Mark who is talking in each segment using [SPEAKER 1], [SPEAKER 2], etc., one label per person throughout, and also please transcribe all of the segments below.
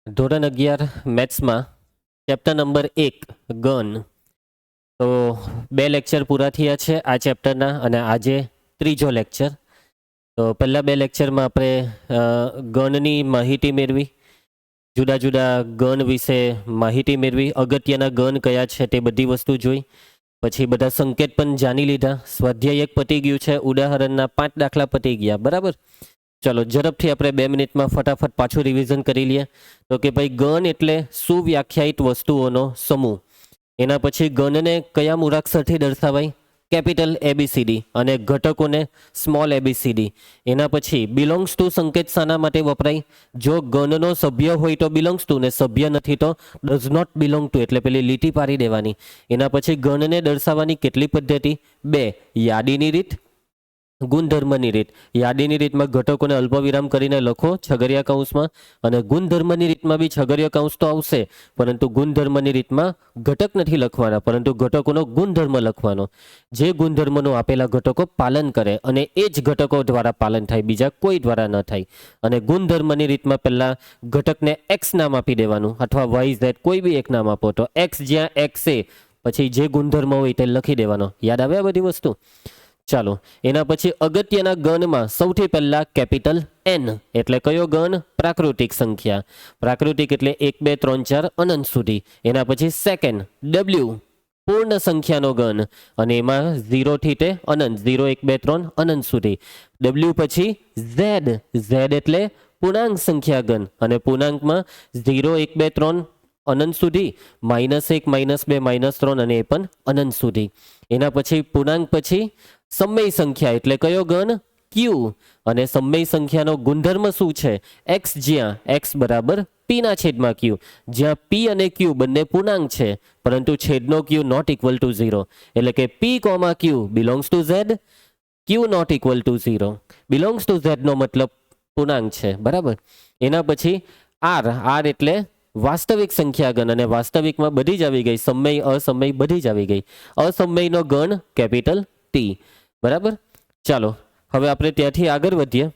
[SPEAKER 1] ધોરણ 11 મેથ્સમાં chapter number 1 gun. તો 2 lecture પૂરા થયા છે આ ચેપ્ટરના અને આજે ત્રીજો લેક્ચર. તો પહેલાં 2 લેક્ચરમાં આપણે ગનની માહિતી મેળવી, જુદા જુદા ગન વિશે માહિતી મેળવી, અગત્યના ગન કયા છે તે બધી વસ્તુ જોઈ. પછી બધા સંકેત પણ જાણી લીધા. સ્વાધ્યાય 1 પતી ગયું છે, ઉદાહરણના 5 દાખલા પતી ગયા. બરાબર. ચલો ઝડપથી આપણે 2 મિનિટમાં ફટાફટ પાછું રિવિઝન કરી લઈએ. તો કે ભાઈ ગન એટલે સુવ્યાખ્યાયિત વસ્તુઓનો સમૂહ. એના પછી ગનને કયા મૂળાક્ષરથી દર્શાવાય? કેપિટલ ABCD અને ઘટકોને સ્મોલ ABCD. એના પછી બિલોંગ્સ ટુ સંકેત શાના માટે વપરાય? જો ગનનો સભ્ય હોય તો બિલોંગ્સ ટુ ને સભ્ય નથી તો ડઝ નોટ બિલોંગ ટુ, એટલે પેલી લીટી પાડી દેવાની. એના પછી ગનને દર્શાવવાની કેટલી પદ્ધતિ? 2. યાદીની રીત, ગુણધર્મની રીત. યાદીની રીતમાં ઘટકોને અલ્પવિરામ કરીને લખો છગડિયા કૌંસમાં, અને ગુણધર્મની રીતમાં બી છગડિયા કૌંસ તો આવશે, પરંતુ ગુણધર્મની રીતમાં ઘટક નથી લખવાના, પરંતુ ઘટકોનો ગુણધર્મ લખવાનો. જે ગુણધર્મનો આપેલા ઘટકો પાલન કરે અને એ જ ઘટકો દ્વારા પાલન થાય, બીજા કોઈ દ્વારા ન થાય. અને ગુણધર્મની રીતમાં પહેલાં ઘટકને એક્સ નામ આપી દેવાનું, અથવા વાય ઝેડ કોઈ બી એક નામ આપો. તો એક્સ જ્યાં એક્સ એ પછી જે ગુણધર્મ હોય તે લખી દેવાનો. યાદ આવે આ બધી વસ્તુ? ચાલો, એના પછી અગત્યના ગણમાં સૌથી પહેલા કેપિટલ N એટલે કયો ગણ? પ્રાકૃતિક સંખ્યા. પ્રાકૃતિક એટલે 1 2 3 4 અનંત સુધી. એના પછી સેકન્ડ W પૂર્ણ સંખ્યાનો ગણ, અને એમાં 0 થી તે અનંત, 0 1 2 3 અનંત સુધી. W પછી Z, Z એટલે પૂર્ણાંક સંખ્યા ગણ, અને પૂર્ણાંકમાં 0 1 2 3 અનંત સુધી, -1 -2 -3 અને એ પણ અનંત સુધી. એના પછી પૂર્ણાંક પછી સમય સંખ્યા એટલે કયો ગણ? Q. અને સમય સંખ્યાનો ગુણધર્મ શું છે? x, જ્યાં x બરાબર p ના છેદમાં q, જ્યાં p અને q બંને પૂર્ણાંક છે પરંતુ છેદનો q નોટ ઇક્વલ ટુ 0, એટલે કે p, q belongs to z, q not equal to 0. Belongs to z નો મતલબ પૂર્ણાંક છે. બરાબર. એના પછી r એટલે વાસ્તવિક સંખ્યા ગણ, અને વાસ્તવિકમાં બધી જ આવી ગઈ, સમય અસમય બધી જ આવી ગઈ. અસમયનો ગણ કેપિટલ T. બરાબર. ચાલો હવે આપણે ત્યાંથી આગળ વધીએ.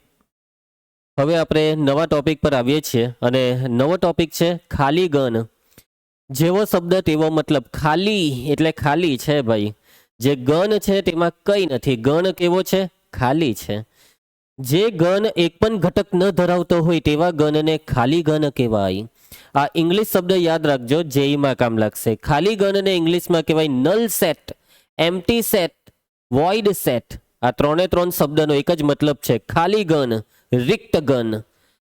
[SPEAKER 1] હવે આપણે નવા ટોપિક પર આવીએ છીએ, અને નવો ટોપિક છે ખાલી ગણ. જેવો શબ્દ તેવો મતલબ. ખાલી એટલે ખાલી છે ભાઈ. જે ગણ છે તેમાં કંઈ નથી. ગણ કેવો છે? ખાલી છે. જે ગણ એક પણ ઘટક ન ધરાવતો હોય તેવા ગણને ખાલી ગણ કહેવાય. આ ઇંગ્લિશ શબ્દ યાદ રાખજો, જેઈમાં કામ લાગશે. ખાલી ગણને ઇંગ્લિશમાં કહેવાય null set, empty set, void set. આ 3 શબ્દનો એક જ મતલબ છે, ખાલી ગણ, રિક્ત ગણ.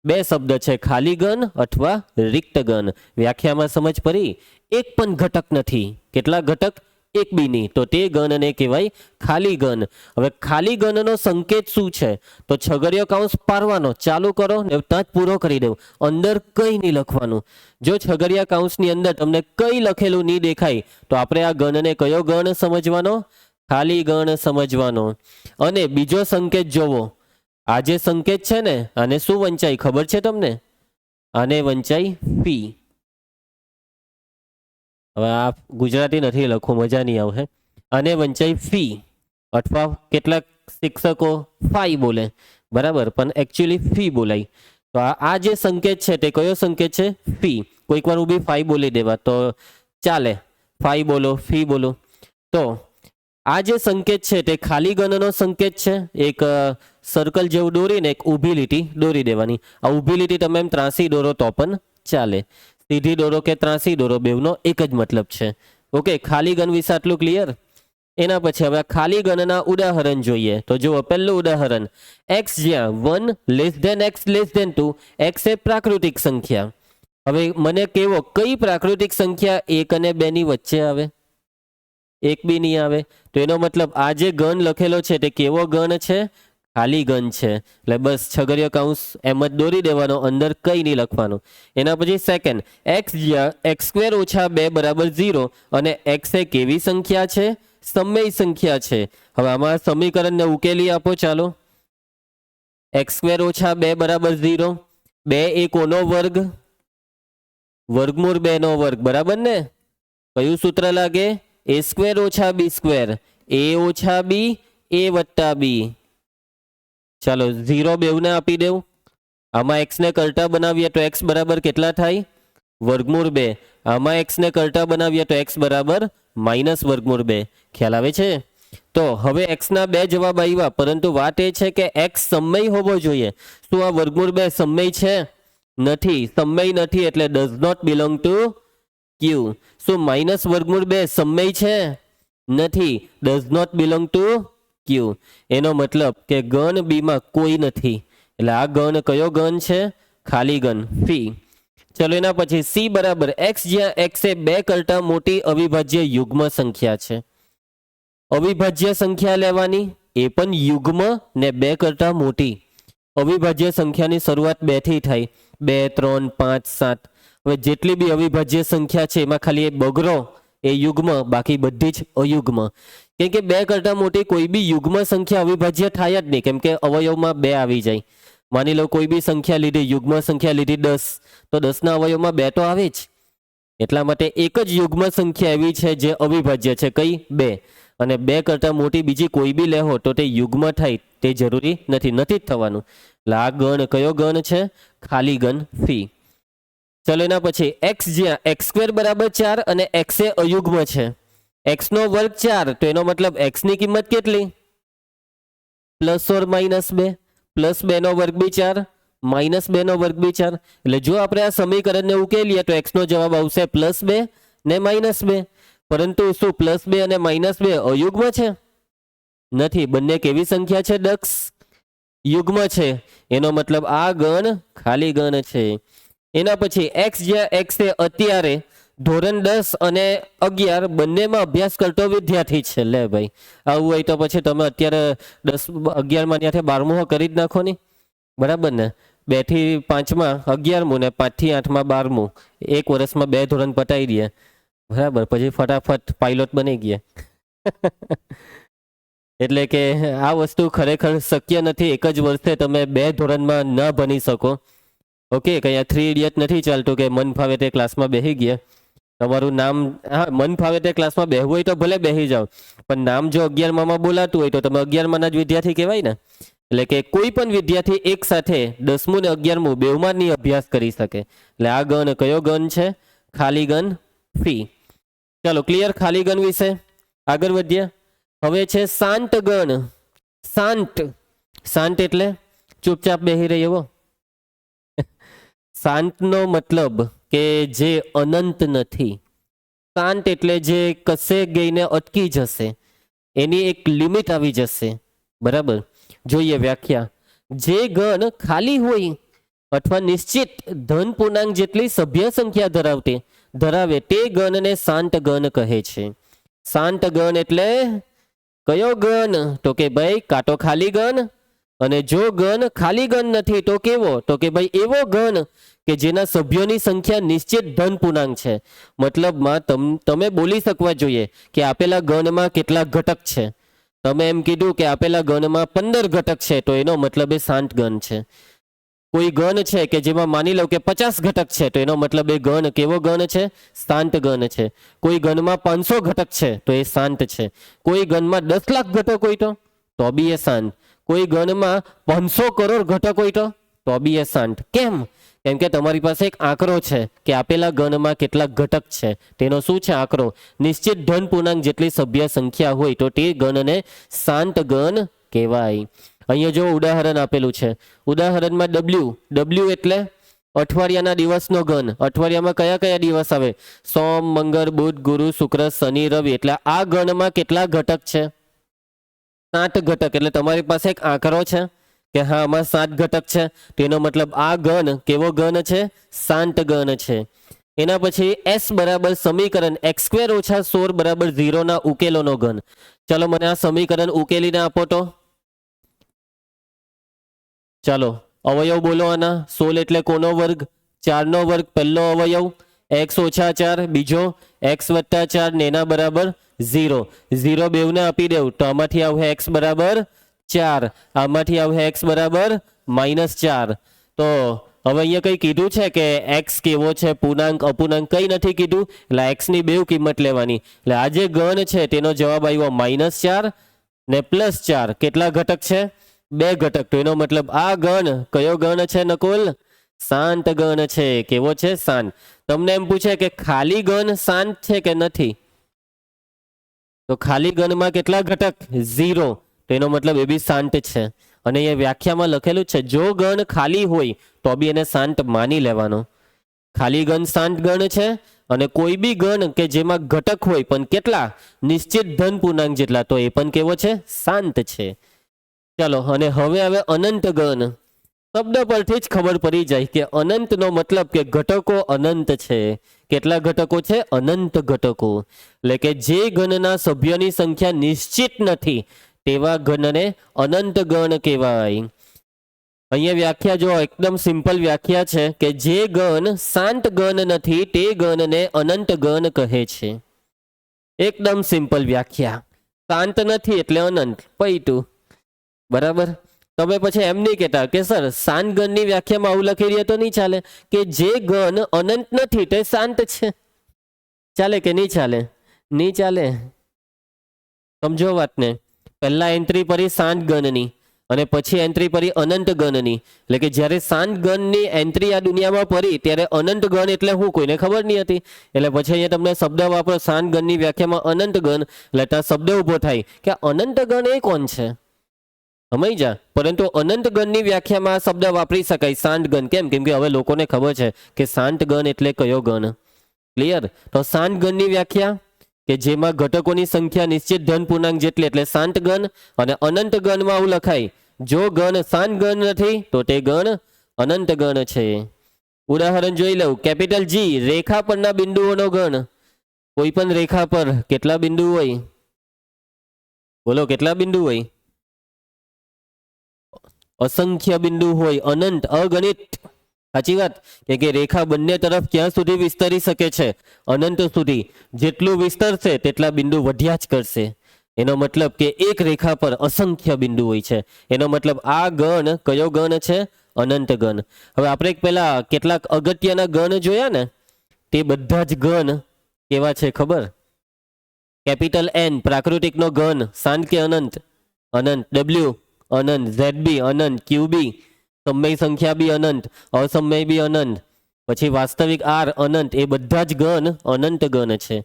[SPEAKER 1] 2 શબ્દ છે, ખાલી ગણ અથવા રિક્ત ગણ. વ્યાખ્યામાં સમજ પડી? એક પણ ઘટક નથી. કેટલા ઘટક? એક બી નહીં. તો તે ગણને કહેવાય ખાલી ગણ. હવે ખાલી ગણનો સંકેત શું છે? તો છગડીયો કૌંસ પારવાનો, ચાલુ કરો ને ત્યાં જ પૂરો કરી દેવું, અંદર કંઈ નહીં લખવાનું. જો છગડિયા કૌંસની અંદર તમને કંઈ લખેલું નહીં દેખાય તો આપણે આ ગણને કયો ગણ સમજવાનો? ખાલી ગણ સમજવાનો. અને બીજો સંકેત જોવો. આ જે સંકેત છે ને, આને શું વંચાય ખબર છે તમને? આને વંચાય ફી. હવે આ ગુજરાતી નથી લખવું, મજા નહીં આવે. આને વંચાય ફી, અથવા કેટલાક શિક્ષકો ફાઈ બોલે. બરાબર, પણ એકચ્યુઅલી ફી બોલાય. તો આ જે સંકેત છે તે કયો સંકેત છે? ફી. કોઈક વાર બી ફાઈ બોલી દેવા તો ચાલે. ફાઈ બોલો, ફી બોલો. તો આ જે સંકેત છે તે ખાલી ગણનો સંકેત છે. એક સર્કલ જેવું દોરીને એક ઊભી લીટી દોરી દેવાની. આ ઊભી લીટી તમે એમ ત્રાસી દોરો તો પણ ચાલે, સીધી દોરો કે ત્રાસી દોરો, બેવનો એક જ મતલબ છે. ઓકે, ખાલી ગણ વિશે આટલું ક્લિયર? એના પછી હવે ખાલી ગણના ઉદાહરણ જોઈએ. તો જુઓ, પહેલું ઉદાહરણ, x જ્યાં 1 less than x less than 2, x એ પ્રાકૃતિક સંખ્યા. હવે મને કેવો, કઈ પ્રાકૃતિક સંખ્યા 1 અને 2 ની વચ્ચે આવે? એક બી નહીં આવે. તો એનો મતલબ આ જે ગણ લખેલો છે તે કેવો ગણ છે? ખાલી ગણ છે. એટલે બસ છગડીયો કૌંસ એમ જ દોરી દેવાનો, અંદર કંઈ નહીં લખવાનું. એના પછી સેકન્ડ, એક્સ જ્યાં x² - 2 બરાબર 0, અને એક્સ એ કેવી સંખ્યા છે? સમય સંખ્યા છે. હવે આમાં સમીકરણને ઉકેલી આપો. ચાલો, x² - 2 બરાબર 0. 2 એ કોનો વર્ગ? વર્ગમૂળ 2 નો વર્ગ. બરાબર ને? કયું સૂત્ર લાગે? a² - b², a - b, a + b. ચાલો 0 બેવને આપી દેવું. આમાં x ને કરતા બનાવીએ તો x બરાબર કેટલા થાય? વર્ગમૂળ 2. આમાં x ને કરતા બનાવીએ તો x બરાબર માઇનસ વર્ગમૂળ 2. ખ્યાલ આવે છે? તો હવે x ના બે જવાબ આવ્યા, પરંતુ વાત એ છે કે x સમય હોવો જોઈએ. શું આ વર્ગમૂળ 2 સમય છે? નથી. સમય નથી એટલે ડઝ નોટ બિલોંગ ટુ ક્યુ. શું માઇનસ વર્ગમૂળ 2 સમય છે? નથી. ડઝ નોટ બિલોંગ ટુ ક્યુ. એનો મતલબ કે ગણ બી માં કોઈ નથી. એટલે આ ગણ કયો ગણ છે? ખાલી ગણ ફી. ચલો એના પછી સી બરાબર એક્સ, જ્યાં એક્સ એ 2 કરતા મોટી અવિભાજ્ય યુગ્મ સંખ્યા છે. અવિભાજ્ય સંખ્યા લેવાની, એ પણ યુગ્મ ને 2 કરતા મોટી. અવિભાજ્ય સંખ્યાની શરૂઆત 2 થી થાય. 2, 3, 5, 7. હવે જેટલી બી અવિભાજ્ય સંખ્યા છે એમાં ખાલી એ બગરો એ યુગ્મ, બાકી બધી જ અયુગ્મ. કેમ કે 2 કરતા મોટી કોઈ બી યુગ્મ સંખ્યા અવિભાજ્ય થાય જ નહીં, કેમ કે અવયવમાં 2 આવી જાય. માની લો કોઈ બી સંખ્યા લીધી, યુગ્મ સંખ્યા લીધી 10, તો 10ના અવયવમાં 2 તો આવે જ. એટલા માટે એક જ યુગ્મ સંખ્યા એવી છે જે અવિભાજ્ય છે. કઈ? 2. અને 2 કરતા મોટી બીજી કોઈ બી લેહો તો તે યુગ્મ થાય તે જરૂરી નથી, નથી જ થવાનું. એટલે આ ગણ કયો ગણ છે? ખાલી ગણ ફી. ચલો એના પછી x, જ્યાં x² બરાબર 4 અને x એ અયુગ્મ છે. x નો વર્ગ 4, તો એનો મતલબ x ની કિંમત કેટલી? Plus or minus 2. પ્લસ 2 નો વર્ગ બી 4, માઇનસ 2 નો વર્ગ બી 4. એટલે જો આપણે આ સમીકરણને ઉકેલીએ તો x નો જવાબ આવશે +2 ને -2. પરંતુ શું +2 અને -2 અયુગ્મ છે? નથી. બંને કેવી સંખ્યા છે દક્ષ? યુગ્મ છે. એનો મતલબ આ ગણ ખાલી ગણ છે. એના પછી x, જ્યાં x એ અત્યારે ધોરણ 10 અને 11 બંનેમાં અભ્યાસ કરતો વિદ્યાર્થી છે. લે ભાઈ, આવું હોય તો પછી તમે અત્યારે 10, 11 માં ત્યાંથી 12મું કરી જ નાખો ને, બરાબર ને? 2 થી 5માં 11મું ને 5 થી 8માં 12મું. એક વર્ષમાં 2 ધોરણ પતાવી દે, બરાબર. પછી ફટાફટ પાયલોટ બની ગયા. એટલે કે આ વસ્તુ ખરેખર શક્ય નથી. એક જ વર્ષે તમે 2 ધોરણમાં ન ભણી શકો. ઓકે, કઈ આ 3 ઇડિયટ નથી ચાલતું કે મન ફાવે તે ક્લાસમાં બેસી ગયા. તમારું નામ, હા, મન ફાવે તે ક્લાસમાં બેહવું હોય તો ભલે બેસી જાઓ, પણ નામ જો 11માં બોલાતું હોય તો તમે 11માના જ વિદ્યાર્થી કહેવાય ને. એટલે કે કોઈ પણ વિદ્યાર્થી એક સાથે 10મું ને 11મું બેવમાં નહીં અભ્યાસ કરી શકે. એટલે આ ગણ કયો ગણ છે? ખાલી ગણ ફી. ચાલો, ક્લિયર ખાલી ગણ વિશે? આગળ વધીએ. હવે છે શાંત ગણ. શાંત, શાંત એટલે ચૂપચાપ બેસી રહી એવો. શાંતનો મતલબ કે જે અનંત નથી. શાંત એટલે જે કશે ગઈને અટકી જશે, એની એક લિમિટ આવી જશે, બરાબર. જોઈએ વ્યાખ્યા. જે ગણ ખાલી હોય અથવા નિશ્ચિત ધન પૂર્ણાંક જેટલી સભ્ય સંખ્યા ધરાવે તે ગણને શાંત ગણ કહે છે. શાંત ગણ એટલે કયો ગણ? તો કે ભાઈ કાં તો ખાલી ગણ, અને જો ગણ ખાલી ગણ નથી તો કેવો? તો કે ભાઈ એવો ગણ કે જેના સભ્યોની સંખ્યા નિશ્ચિત ધન પૂર્ણાંક છે. મતલબમાં તમે બોલી શકવા જોઈએ કે આપેલા ગણમાં કેટલા ઘટક છે. તમે એમ કીધું કે આપેલા ગણમાં 15 ઘટક છે, તો એનો મતલબ એ શાંત ગણ છે. કોઈ ગણ છે કે જેમાં માની લો કે 50 ઘટક છે, તો એનો મતલબ એ ગણ કેવો ગણ છે? શાંત ગણ છે. કોઈ ગણમાં 500 ઘટક છે તો એ શાંત છે. કોઈ ગણમાં 10 લાખ ઘટક હોય તો બી એ શાંત. કોઈ ગણમાં 500 કરોડ ઘટક હોય તો બી એ શાંત. કેમ? કેમ કે તમારી પાસે એક આંકડો છે કે આપેલા ગણમાં કેટલા ઘટક છે. તેનો શું છે? આંકડો. નિશ્ચિત ધન પૂર્ણાંક જેટલી સભ્ય સંખ્યા હોય તો તે ગણને શાંત ગણ કહેવાય. અહીંયા જો ઉદાહરણ આપેલું છે. ઉદાહરણમાં W એટલે અઠવાડિયાના દિવસનો ગણ. અઠવાડિયામાં કયા કયા દિવસ આવે? સોમ, મંગળ, બુધ, ગુરુ, શુક્ર, શનિ, રવિ. એટલે આ ગણમાં કેટલા ઘટક છે? 7 ઘટક. એટલે તમારી પાસે એક આંકડો છે કે હા આમાં 7 ઘટક છે. તેનો મતલબ આ ગણ કેવો ગણ છે? શાંત ગણ છે. એના પછી S બરાબર સમીકરણ x² - 16 બરાબર 0 ના ઉકેલોનો ગણ. ચલો મને આ સમીકરણ ઉકેલીને આપો તો. ચાલો અવયવ બોલો આના. 16 એટલે કોનો વર્ગ? 4 નો વર્ગ પહેલો અવયવ, x - 4 બીજો, x + 4 ને એના બરાબર 0. 0 બેવને આપી દેવું તો આમાંથી આવે x બરાબર 4, આમાંથી આવે x બરાબર -4. તો હવે અહીંયા કઈ કીધું છે કે x કેવો છે? પૂર્ણાંક, અપૂર્ણાંક કઈ નથી કીધું. એટલે x ની બેવ કિંમત લેવાની. એટલે આ જે ગણ છે તેનો જવાબ આવ્યો -4 ને +4. કેટલા ઘટક છે? બે ઘટક, તો એનો મતલબ આ ગણ કયો ગણ છે નકુલ? શાંત ગણ છે. કેવો છે? શાંત. તમને એમ પૂછે કે ખાલી ગણ શાંત છે કે નથી, તો ખાલી ગણમાં કેટલા ઘટક? 0. તો એનો મતલબ એ બી શાંત છે. અને એ વ્યાખ્યામાં લખેલું છે જો ગણ ખાલી હોય તો બી એને શાંત માની લેવાનો. ખાલી ગણ શાંત ગણ છે, અને કોઈ બી ગણ કે જેમાં ઘટક હોય પણ કેટલા? નિશ્ચિત ધન પૂર્ણાંક જેટલા, તો એ પણ કેવો છે? શાંત છે. ચાલો, અને હવે આવે અનંત ગણ. શબ્દ પરથી જ ખબર પડી જાય કે અનંતનો મતલબ કે ઘટકો અનંત છે. કેટલા ઘટકો છે? અનંત ઘટકો. એટલે કે જે ગણના સભ્યોની સંખ્યા નિશ્ચિત નથી તેવા ગણને અનંત ગણ કહેવાય. અહીંયા વ્યાખ્યા જો એકદમ સિમ્પલ વ્યાખ્યા છે કે જે ગણ શાંત ગણ નથી તે ગણને અનંત ગણ કહે છે. એકદમ સિમ્પલ વ્યાખ્યા. શાંત નથી એટલે અનંત, પૈતું. બરાબર. તમે પછી એમ નહીં કહેતા કે સર શાંત ગણની વ્યાખ્યામાં આવું લખી રહ્યા તો નહીં ચાલે, કે જે ગણ અનંત નથી તે શાંત છે. ચાલે કે નહીં ચાલે? નહીં ચાલે. સમજો વાતને. પહેલા એન્ટ્રી પડી શાંત ગણની, અને પછી એન્ટ્રી પડી અનંત ગણની. એટલે કે જ્યારે શાંત ગણની એન્ટ્રી આ દુનિયામાં પડી ત્યારે અનંત ગણ એટલે હું કોઈને ખબર નહીં હતી. એટલે પછી અહીંયા તમને શબ્દ વાપરો શાંત ગણની વ્યાખ્યામાં અનંત ગણ, એટલે ત્યાં શબ્દ ઊભો થાય કે અનંત ગણ એ કોણ છે? સમય જા. પરંતુ અનંત ગણની વ્યાખ્યામાં આ શબ્દ વાપરી શકાય શાંત ગણ. કેમ? કેમ કે હવે લોકોને ખબર છે કે શાંત ગણ એટલે કયો ગણ. ક્લિયર? તો શાંત ગણની વ્યાખ્યા કે જેમાં ઘટકોની સંખ્યા નિશ્ચિત ધન પૂર્ણાંક જેટલી, એટલે શાંત ગણ. અને અનંત ગણમાં આવું લખાય જો ગણ શાંત ગણ નથી તો તે ગણ અનંત ગણ છે. ઉદાહરણ જોઈ લઉં. કેપિટલ જી રેખા પરના બિંદુઓનો ગણ. કોઈ પણ રેખા પર કેટલા બિંદુ હોય? બોલો, કેટલા બિંદુ હોય? અસંખ્ય બિંદુ હોય, અનંત, અગણિત. સાચી વાત. કે રેખા બંને તરફ ક્યાં સુધી વિસ્તરી શકે છે? અનંત સુધી. જેટલું વિસ્તરશે તેટલા બિંદુ વધ્યા જ કરશે. એનો મતલબ કે એક રેખા પર અસંખ્ય બિંદુ હોય છે. એનો મતલબ આ ગણ કયો ગણ છે? અનંત ગણ. હવે આપણે પેલા કેટલાક અગત્યના ગણ જોયા ને, તે બધા જ ગણ કેવા છે ખબર? કેપિટલ એન પ્રાકૃતિકનો ગણ, શાંત કે અનંત? અનંત. ડબલ્યુ અનંત, ઝેડ બી અનંત, ક્યુ બી સમય સંખ્યા બી અનંત, અસમય બી અનંત, પછી વાસ્તવિક આર અનંત. એ બધા જ ગણ અનંત ગણ છે.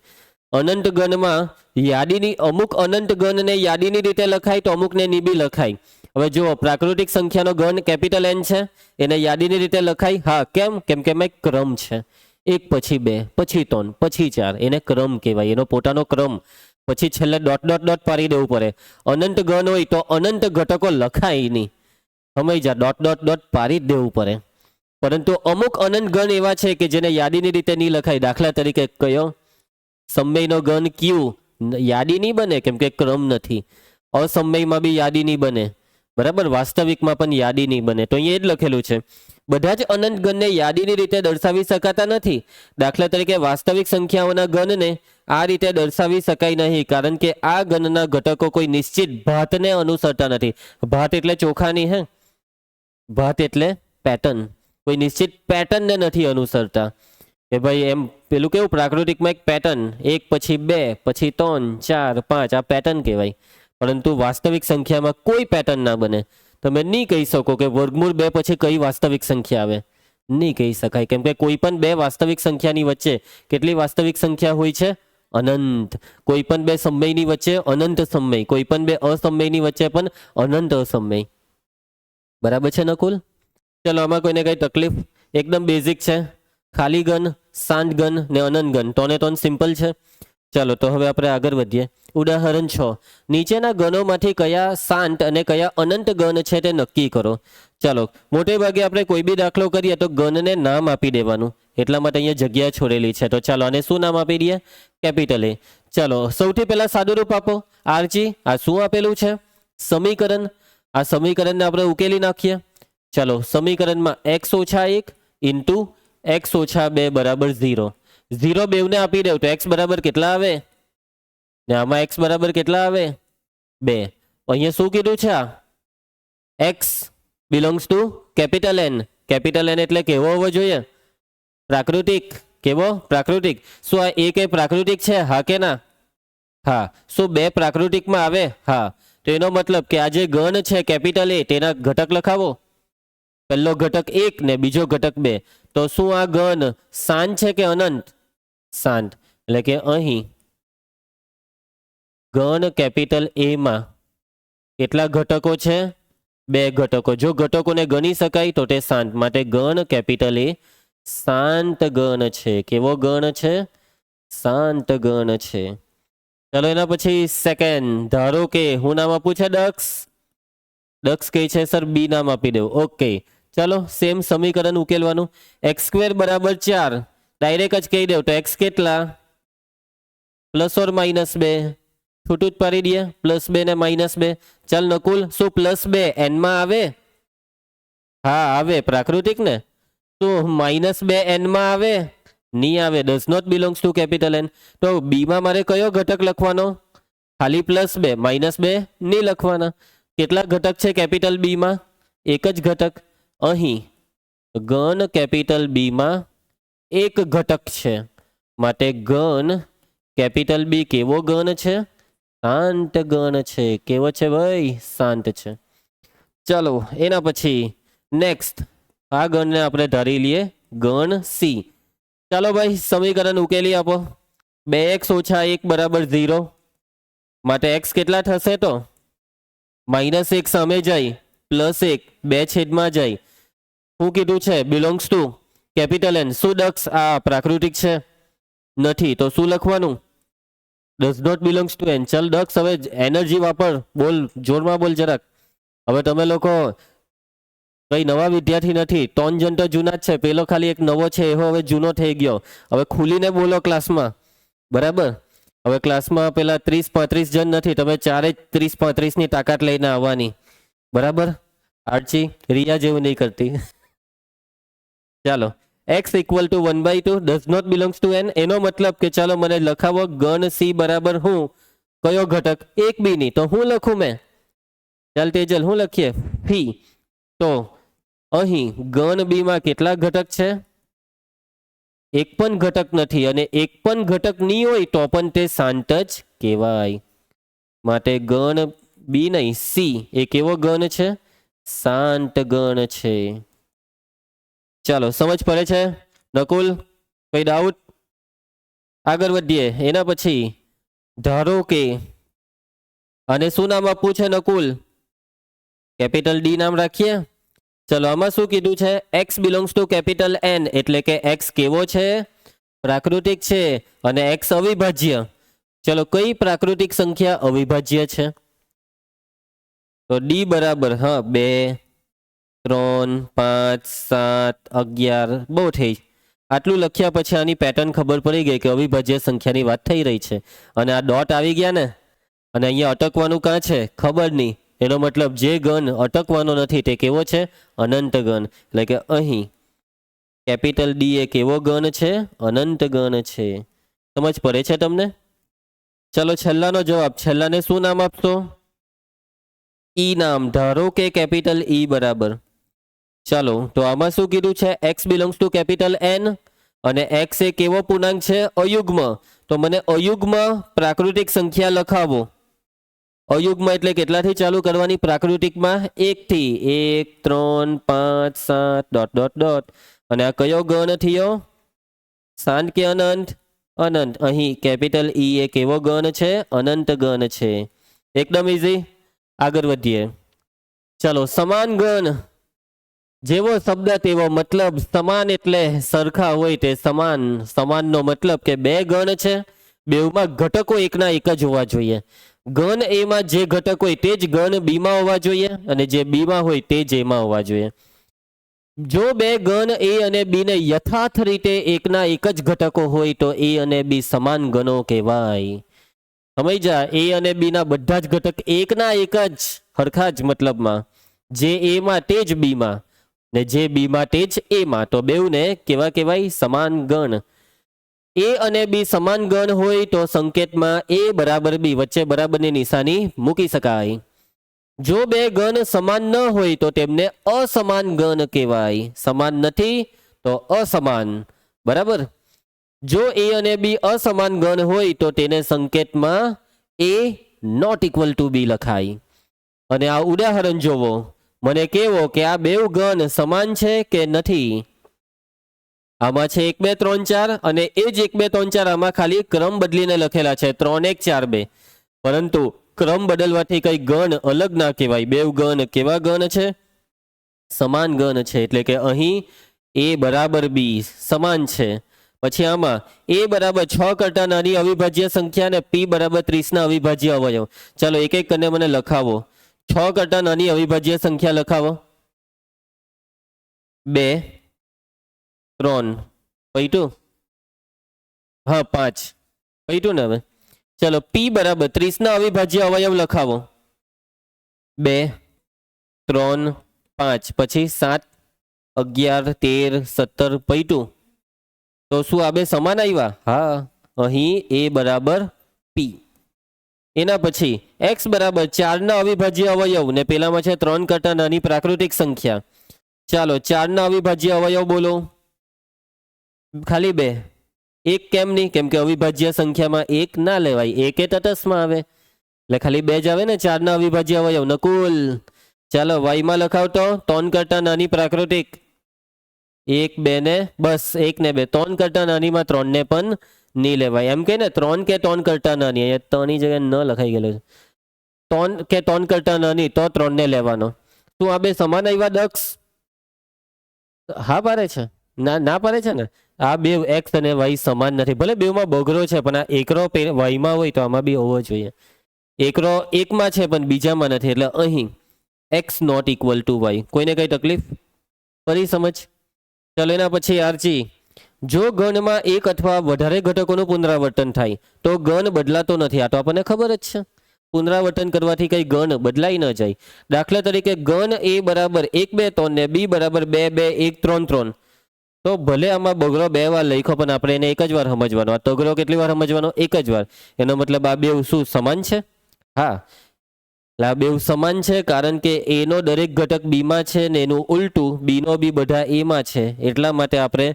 [SPEAKER 1] અનંત ગણમાં યાદીની અમુક અનંત ગણને યાદીની રીતે લખાય તો અમુકને નીબી લખાય. હવે જુઓ, પ્રાકૃતિક સંખ્યાનો ગણ કેપિટલ એન છે, એને યાદીની રીતે લખાય. હા, કેમ? કેમ કે એમાં એક ક્રમ છે. 1 પછી 2 પછી 3 પછી 4, એને ક્રમ કહેવાય, એનો પોતાનો ક્રમ. પછી છેલ્લે ડોટ ડોટ ડોટ પાડી દેવું પડે. અનંત ગણ હોય તો અનંત ઘટકો લખાય નહીં. સમય જા, ડોટ ડોટ ડોટ પાડી જ દેવું પડે. પરંતુ અમુક અનંત ગણ એવા છે કે જેને યાદીની રીતે નહીં લખાય. દાખલા તરીકે કયો? સમયનો ગણ ક્યુ યાદી નહીં બને કેમ કે ક્રમ નથી. અસમયમાં બી યાદી નહીં બને. બરાબર. વાસ્તવિકમાં પણ યાદી નહીં બને. તો અહીંયા એ જ લખેલું છે. બધા જ અનંત ગણને યાદીની રીતે દર્શાવી શકાતા નથી. દાખલા તરીકે વાસ્તવિક સંખ્યાઓના ગણને આ રીતે દર્શાવી શકાય નહીં, કારણ કે આ ગણના ઘટકો કોઈ નિશ્ચિત ભાતને અનુસરતા નથી. ભાત એટલે ચોખાની, હે? ભાત એટલે પેટર્ન. કોઈ નિશ્ચિત પેટર્નને નથી અનુસરતા. કે ભાઈ એમ પેલું કેવું પ્રાકૃતિકમાં એક પેટર્ન, 1 પછી 2 પછી 3 4 5, આ પેટર્ન કહેવાય. પરંતુ વાસ્તવિક સંખ્યામાં કોઈ પેટર્ન ના બને. તમે નહીં કહી શકો કે વર્ગમૂળ 2 પછી કઈ વાસ્તવિક સંખ્યા આવે. નહીં કહી શકાય, કેમ કે કોઈ પણ બે વાસ્તવિક સંખ્યાની વચ્ચે કેટલી વાસ્તવિક સંખ્યા હોય છે? અનંત. કોઈ પણ બે સમયની વચ્ચે અનંત સમય, કોઈ પણ બે અસમયની વચ્ચે પણ અનંત અસમય. બરાબર છે નકુલ? ચલો, આમાં કોઈને કઈ તકલીફ? એકદમ બેઝિક છે. ખાલી ગણ, શાંત ગણ ને અનંત ગણ, તોને તો સિમ્પલ છે. ચાલો, તો હવે આપણે આગળ વધીએ. ઉદાહરણ 6. નીચેના ગણોમાંથી કયા શાંત અને કયા અનંત ગણ છે તે નક્કી કરો. ચાલો, મોટે ભાગે આપણે કોઈ બી દાખલો કરીએ તો ગણને નામ આપી દેવાનું. એટલા માટે અહીંયા જગ્યા છોડેલી છે. તો ચાલો, આને શું નામ આપી દઈએ? કેપિટલ એ. ચાલો, સૌથી પહેલા સાદું રૂપ આપો. આરજી, આ શું આપેલું છે? સમીકરણ. આ સમીકરણને આપણે ઉકેલી નાખીએ. ચાલો, સમીકરણમાં x - 1 ઇન્ટુ x - 2 બરાબર 0. 0 બેવને આપી દઉં તો x બરાબર કેટલા આવે? ને આમાં x બરાબર કેટલા આવે? 2. અહીંયા શું કીધું છે? આ x belongs to capital N. Capital N એટલે કેવો હોવો જોઈએ? પ્રાકૃતિક. કેવો? પ્રાકૃતિક. શું આ એક એ પ્રાકૃતિક છે? હા કે ના? હા. શું 2 પ્રાકૃતિકમાં આવે? હા. તો એનો મતલબ કે આ જે ગણ છે કેપિટલ એ તેના ઘટક લખાવો. પહેલો ઘટક 1 ને બીજો ઘટક 2. તો શું આ ગણ શાંત છે કે અનંત? શાંત. એટલે કે અહીં ગણ કેપિટલ એ માં કેટલા ઘટકો છે? 2 ઘટકો. જો ઘટકોને ગણી શકાય તો તે શાંત. માટે ગણ કેપિટલ એ શાંત ગણ છે. કેવો ગણ છે? શાંત ગણ છે. ચલો એના પછી સેકન્ડ, ધારો કે હું નામ આપું છે દક્ષ. દક્ષ કઈ છે સર? બી નામ આપી દઉં. ઓકે, ચલો સેમ સમીકરણ ઉકેલવાનું. x² બરાબર 4 ડાયરેક્ટ જ કહી દઉં તો x કેટલા? +or -2. છૂટું જ પાડી દઈએ, +2 ને -2. ચાલ નકુલ, શું +2 n માં આવે? હા આવે, પ્રાકૃતિક ને. શું -2 n માં આવે? નહીં આવે. Does not belongs to capital N. તો બી માં મારે કયો ઘટક લખવાનો? ખાલી +2, -2 નહીં લખવાના. કેટલા ઘટક છે કેપિટલ બી માં? એક જ ઘટક. અહીં ગણ કેપિટલ બી માં એક ઘટક છે. માટે ગણ કેપિટલ બી કેવો ગણ છે? શાંત ગણ છે. કેવો છે ભાઈ? શાંત છે. ચલો એના પછી નેક્સ્ટ, આ ગણને આપણે ધારી લઈએ ગણ સી. ચાલો ભાઈ સમીકરણ ઉકેલી આપો. 2x - 1 બરાબર 0. માટે x કેટલા થશે? તો -1 સામે જાય, +1 2 છેદમાં જાય. શું કીધું છે? Belongs to capital N. શું દક્ષ આ પ્રાકૃતિક છે? નથી. તો શું લખવાનું? Does not belongs to N. ચલ દક્ષ હવે એનર્જી વાપર, બોલ, જોરમાં બોલ જરાક. હવે તમે લોકો કઈ નવા વિદ્યાર્થી નથી. 3 જણ તો જૂના જ છે. પેલો ખાલી એક નવો છે, એવો હવે જૂનો થઈ ગયો. હવે ખુલીને બોલો ક્લાસમાં, બરાબર? હવે ક્લાસમાં પેલા 30-35 જણ નથી. તમે ચારે 30-35 ની તાકાત લઈને આવવાની, બરાબર? આરચી રિયા જેવું નહીં કરતી. ચાલો, x = 1/2 does not belongs to N. એનો મતલબ કે ચાલો મને લખાવો ગણ સી બરાબર હું કયો ઘટક? 1 બી ની. તો હું લખું મેં? ચાલ તેજલ, હું લખીએ? ફી. તો અહીં ગણ બી માં કેટલા ઘટક છે? એક પણ ઘટક નથી. અને એક પણ ઘટક નહીં હોય તો પણ તે શાંત જ કહેવાય. માટે ગણ બી નહીં, સી એ કેવો ગણ છે? શાંત ગણ છે. ચાલો, સમજ પડે છે નકુલ? કઈ ડાઉટ? આગળ વધીએ. એના પછી ધારો કે અને શું નામ આપવું છે નકુલ? કેપિટલ ડી નામ રાખીએ. ચલો આમાં શું કીધું છે? x belongs to capital N. એટલે કે x કેવો છે? પ્રાકૃતિક છે. અને x અવિભાજ્ય. ચલો કઈ પ્રાકૃતિક સંખ્યા અવિભાજ્ય છે? તો ડી બરાબર 2, 3, 5, 7, 11. બહુ થઈ. આટલું લખ્યા પછી આની પેટર્ન ખબર પડી ગઈ કે અવિભાજ્ય સંખ્યાની વાત થઈ રહી છે. અને આ ડોટ આવી ગયા ને, અને અહીંયા અટકવાનું કાં છે ખબર નહીં. એનો મતલબ જે ગણ અટકવાનો નથી તે કેવો છે? અનંત ગણ. એટલે કે અહીં કેપિટલ ડી એ કેવો ગણ છે? અનંત ગણ છે. સમજ પડે છે તમને? ચલો છેલ્લાનો જવાબ. છેલ્લાને શું નામ આપશો? ઈ નામ. ધારો કે કેપિટલ ઈ બરાબર. ચાલો, તો આમાં શું કીધું છે? x belongs to capital N. અને x એ કેવો પૂર્ણાંક છે? અયુગ્મ. તો મને અયુગ્મ પ્રાકૃતિક સંખ્યા લખાવો. અયુગ્મ એટલે કેટલાથી ચાલુ કરવાની પ્રાકૃતિકમાં? 1 થી. 1, 3, 5, 7 ડોટ ડોટ ડોટ. અને આ કયો ગણ થયો? શાંત કે અનંત? અનંત. અહીં કેપિટલ ઈ એ કેવો ગણ છે? અનંત ગણ છે. એકદમ ઇઝી. આગળ વધીએ. ચલો, સમાન ગણ. જેવો શબ્દ તેવો મતલબ. સમાન એટલે સરખા હોય તે સમાન. સમાનનો મતલબ કે 2 ગણ છે, બેઉમાં ઘટકો એકના એક જ હોવા જોઈએ. ગણ એમાં જે ઘટક હોય તે જ ગણ બીમાં હોવા જોઈએ, અને જે બીમાં હોય તે જ એમાં હોવા જોઈએ. જો 2 ગણ એ અને બી ને યથાર્થ રીતે એકના એક જ ઘટકો હોય તો એ અને બી સમાન ગણો કહેવાય. સમજ્યા? એ અને બી ના બધા જ ઘટક એકના એક જ હરખા જ મતલબમાં. જે એમાં તે જ બીમાં, ને જે બીમાં તે જ એમાં. તો બેઉને કેવા કહેવાય? સમાન ગણ. એ અને બી સમાન ગણ હોય તો સંકેતમાં a બરાબર બી વચ્ચે બરાબરની નિશાની મૂકી શકાય. જો 2 ગણ સમાન ન હોય તો તેમને અસમાન ગણ કહેવાય. સમાન નથી તો અસમાન. બરાબર? જો a અને b અસમાન ગણ હોય તો તેને સંકેતમાં a not equal to b લખાય. અને આ ઉદાહરણ જોવો, મને કેવો કે આ બે ઘન સમાન છે કે નથી. આમાં છે 1 2 3 4 અને એ જ 1 2 3 4 આમાં ખાલી ક્રમ બદલીને લખેલા છે 3 1 4 2, પરંતુ ક્રમ બદલવાથી કઈ ગણ અલગ ના કહેવાય. બે ગણ કેવા ગણ છે? સમાન ગણ છે. એટલે કે અહીં એ બરાબર બી સમાન છે. પછી આમાં એ બરાબર 6 કરતા નાની અવિભાજ્ય સંખ્યા અને પી બરાબર 30 ના અવિભાજ્ય અવયવ. ચાલો એક એક કરીને મને લખાવો. 6 કરતા નાની અવિભાજ્ય સંખ્યા લખાવો. 2 3 પૈટું, હા 5 પૈટું ને. હવે ચલો પી બરાબર 30 ના અવિભાજ્ય અવયવ લખાવો. 2 3 5 પછી 7 11 13 17 પૈટું. તો શું આ બે સમાન આવ્યા? હા, અહીં એ બરાબર પી. એના પછી x બરાબર 4 ના અવિભાજ્ય અવયવ ને પેલામાં છે 3 કરતા નાની પ્રાકૃતિક સંખ્યા. ચાલો 4 ના અવિભાજ્ય અવયવ બોલો. ખાલી 2. 1 કેમ નહીં? કેમ કે અવિભાજ્ય સંખ્યામાં 1 ના લેવાય, 1 એ તટસ્થમાં આવે એટલે ખાલી 2 જ આવે ને 4 ના અવિભાજ્ય અવયવ. નકુલ ચાલો y માં લખાવતો 3 કરતા નાની પ્રાકૃતિક. 1 2 ને બસ 1 ને 2, 3 કરતા નાનીમાં 3 ને પણ નહીં લેવાય. એમ કે ને 3 કે 3 કરતા નાની, અહીંયા 3 ની જગ્યાએ ન લખાઈ ગયેલો છે. 3 કે 3 કરતા નાની તો 3 ને લેવાનો. શું આ બે સમાન આવ્યા દક્ષ? હા પાડે છે, ના ના પાડે છે ને. આ બે એક્સ અને વાય સમાન નથી. ભલે બેમાં બગરો છે પણ આ એકરો વાયમાં હોય તો આમાં બી હોવો જોઈએ. એકરો એકમાં છે પણ બીજામાં નથી, એટલે અહીં x not equal to y. કોઈને કઈ તકલીફ ફરી સમજ? ચાલો એના પછી આરજી, જો ગણમાં એક અથવા વધારે ઘટકોનું પુનરાવર્તન થાય તો ગણ બદલાતો નથી. આ તો આપણને ખબર જ છે. પુનરાવર્તન કરવાથી કઈ ગણ બદલાઈ ન જાય. દાખલા તરીકે ગણ એ બરાબર 1 2 3 ને બી બરાબર 2 2 1 3 3, તો ભલે આમાં બગરો 2 વાર લખ્યો પણ આપણે એને એક જ વાર સમજવાનો. આ તગરો કેટલી વાર સમજવાનો? એક જ વાર. એનો મતલબ આ બે શું સમાન છે? હા, એટલે આ બે સમાન છે કારણ કે એનો દરેક ઘટક બીમાં છે ને એનું ઉલટું બીનો બી બધા એમાં છે. એટલા માટે આપણે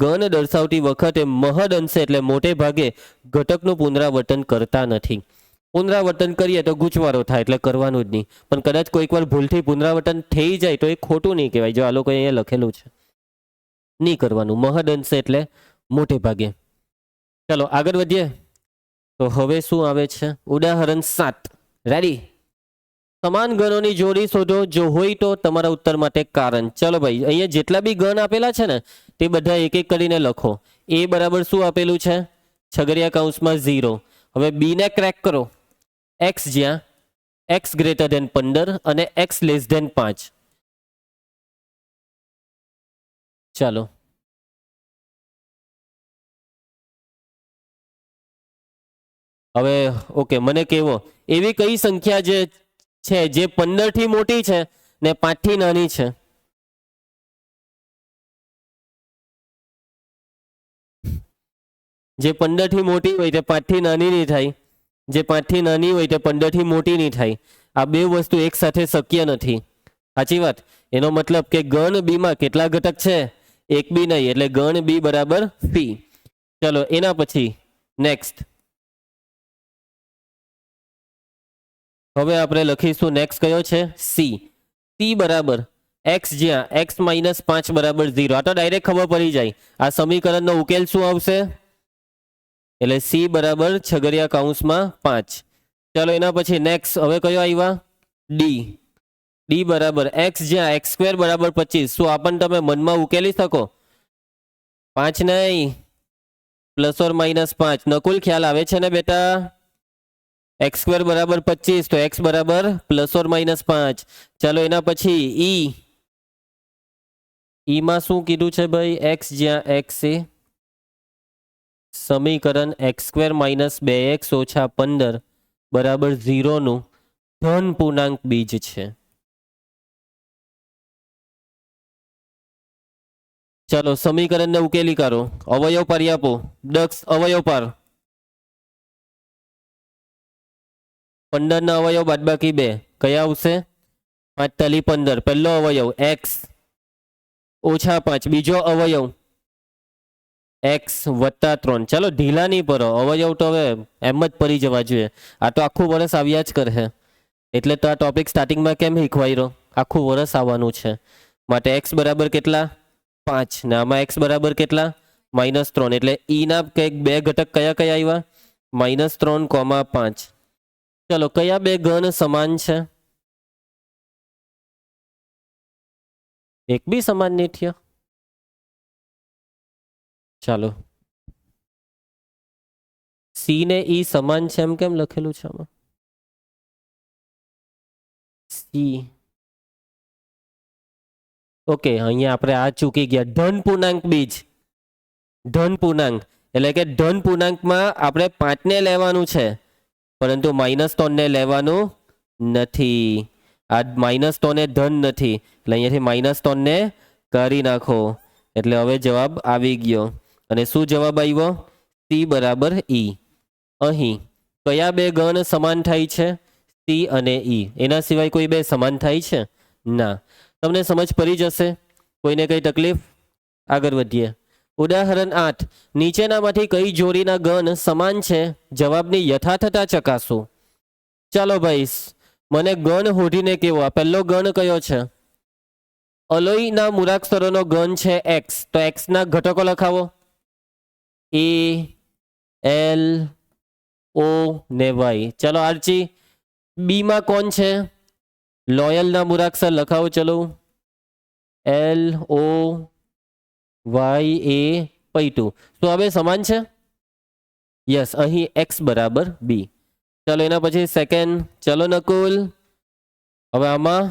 [SPEAKER 1] ગણ દર્શાવતી વખતે મહદ અંશે એટલે મોટે ભાગે ઘટકનું પુનરાવર્તન કરતા નથી. પુનરાવર્તન કરીએ તો ગૂંચવારો થાય એટલે કરવાનું જ નહીં. પણ કદાચ કોઈક વાર ભૂલથી પુનરાવર્તન થઈ જાય તો એ ખોટું નહીં કહેવાય. જો આ લોકો અહીંયા લખેલું છે, નહીં કરવાનું. મહદ અંશે એટલે મોટે ભાગે. ચલો આગળ વધીએ. તો હવે શું આવે છે? ઉદાહરણ 7. રેડી? સમાન ગણોની જોડી શોધો. જો હોય તો તમારા ઉત્તર માટે કારણ. ચલો ભાઈ, અહીંયા જેટલા બી ગણ આપેલા છે ને તે બધા એક એક કરીને લખો. એ બરાબર શું આપેલું છે? છગડિયા કૌંસમાં 0. હવે બી ને ક્રેક કરો. x જ્યાં x ગ્રેટર ધેન 15 અને x લેસ ધેન 5. ચાલો હવે ઓકે, મને કેવો એવી કઈ સંખ્યા જે છે જે 15 થી મોટી છે ને 5 થી નાની છે? જે 15 થી મોટી હોય તે 5 થી નાની નહીં થાય, જે 5 થી નાની હોય તે 15 થી મોટી નહીં થાય. આ બે વસ્તુ એક સાથે શક્ય નથી. સાચી વાત? એનો મતલબ કે ગણ બી માં કેટલા ઘટક છે? એક બી નહીં, એટલે ગણ બી બરાબર પી. ચલો એના પછી નેક્સ્ટ. હવે આપણે લખીશું નેક્સ્ટ કયો છે? સી. સી બરાબર x જ્યાં x માઇનસ 5 બરાબર 0. આ તો ડાયરેક્ટ ખબર પડી જાય. આ સમીકરણનો ઉકેલ શું આવશે? એટલે સી બરાબર છગડિયા કૌંસમાં 5. ચાલો એના પછી નેક્સ્ટ. હવે કયો આવ્યા? ડી. ડી બરાબર x જ્યાં x સ્ક્વેર બરાબર 25. શું આપણને તમે મનમાં ઉકેલી શકો? 5 નહીં, પ્લસ ઓર માઇનસ 5. નકુલ ખ્યાલ આવે છે ને બેટા? x સ્ક્વેર બરાબર 25 તો x બરાબર પ્લસ ઓર માઇનસ 5. ચાલો એના પછી ઈ. ઈમાં શું કીધું છે ભાઈ? x જ્યાં x એ સમીકરણ x સ્ક્વેર માઇનસ 2x ઓછા 15 બરાબર 0 નું ધન પૂર્ણાંક બીજ છે. ચાલો સમીકરણને ઉકેલી કાઢો. અવયવ પારી આપો. દક્ષ અવયવ પાર. 15 ના અવયવ બાદબાકી 2 કયા આવશે? 5 તાલી 15. પહેલો અવયવ x ઓછા 5. બીજો અવયવ x વત્તા 3. ચાલો ઢીલા નહીં પડો. અવયવ તો હવે એમ જ પડી જવા જોઈએ. આ તો આખું વર્ષ આવ્યા જ કરે. એટલે તો આ ટોપિક સ્ટાર્ટિંગમાં કેમ શીખવાઈ આખું વર્ષ આવવાનું છે માટે એક્સ બરાબર કેટલા 5 ને આમાં એક્સ બરાબર કેટલા -3 એટલે ઈના કંઈક બે ઘટક કયા કયા આવ્યા -3,5. ચલો કયા બે ઘન સમાન છે એક બી સમાન નહીં થયો ચાલો સી ને ઈ સમાન છે એમ કેમ લખેલું છે આમાં સી ઓકે અહીંયા આપણે આ ચૂકી ગયા ધન પૂર્ણાંક બીજ ધન પૂર્ણાંક એટલે કે ધન પૂર્ણાંકમાં આપણે 5 ને લેવાનું છે પરંતુ -3 ને લેવાનું નથી આ -3 એ ધન નથી એટલે અહીંયાથી -3 ને કરી નાખો એટલે હવે જવાબ આવી ગયો અને શું જવાબ આવ્યો સી બરાબર ઈ અહીં કયા બે ગણ સમાન થાય છે સી અને ઈ એના સિવાય કોઈ બે સમાન થાય છે ના તમને સમજ પડી જશે કોઈને કઈ તકલીફ આગળ વધીએ ઉદાહરણ 8 નીચેનામાંથી કઈ જોડીના ગણ સમાન છે જવાબની યથાર્થતા ચકાસો ચાલો ભાઈ મને ગણ હોધીને કેવો આ પહેલો ગણ કયો છે અલોયના મૂળાક્ષરોનો ગણ છે એક્સ તો એક્સ ના ઘટકો લખાવો એ એલ ઓ ને વાય ચલો આર્ચી બી માં કોણ છે લોયલના મૂળાક્ષર લખાવો ચલો એલ ઓ વાય એ પૈટુ તો હવે સમાન છે યસ અહીં એક્સ બરાબર બી ચલો એના પછી સેકન્ડ ચલો નકુલ હવે આમાં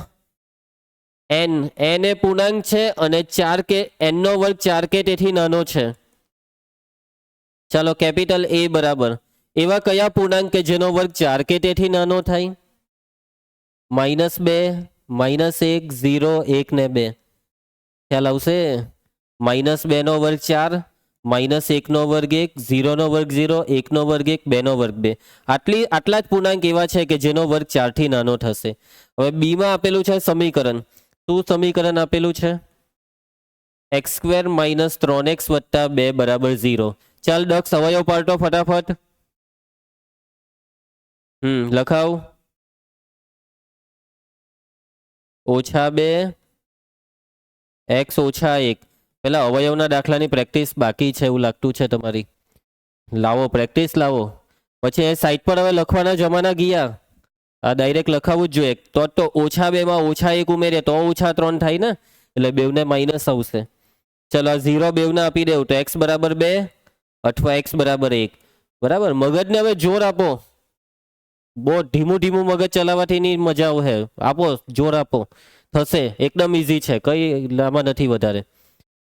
[SPEAKER 1] એન એ પૂર્ણાંક છે અને 4 કે એન નો વર્ગ 4 કે તેથી નાનો છે ચાલો કેપિટલ એ બરાબર એવા કયા પૂર્ણાંક કે જેનો વર્ગ 4 કે તેથી નાનો થાય -2 -1 0 1 ને 2 ખ્યાલ આવશે -2 નો વર્ગ 4 -1 નો વર્ગ 1 0 નો વર્ગ 0 1 નો વર્ગ 1 2 નો વર્ગ 2 આટલા જ પૂર્ણાંક એવા છે કે જેનો વર્ગ 4 થી નાનો થશે હવે બી માં આપેલું છે સમીકરણ શું સમીકરણ આપેલું છે x² - 3x + 2 = 0 ચાલ દક્ષ અવયવ પાડતો ફટાફટ લખાવ -2 x - 1 પેલા અવયવના દાખલાની પ્રેક્ટિસ બાકી છે એવું લાગતું છે તમારી લાવો પ્રેક્ટિસ લાવો પછી એ સાઈડ પર હવે લખવાના જમાના ગયા આ ડાયરેક્ટ લખાવું જ જોઈએ તો -2 માં -1 ઉમેરીએ તો -3 થાય ને એટલે બેવને માઇનસ આવશે ચલો આ 0 બેવને આપી દેવું તો x બરાબર 2 અથવા x બરાબર 1 બરાબર મગજને હવે જોર આપો બહુ ધીમું મગજ ચલાવવાથી ની મજા આવે આપો જોર આપો થશે એકદમ ઈઝી છે કઈ લાંબા નથી વધારે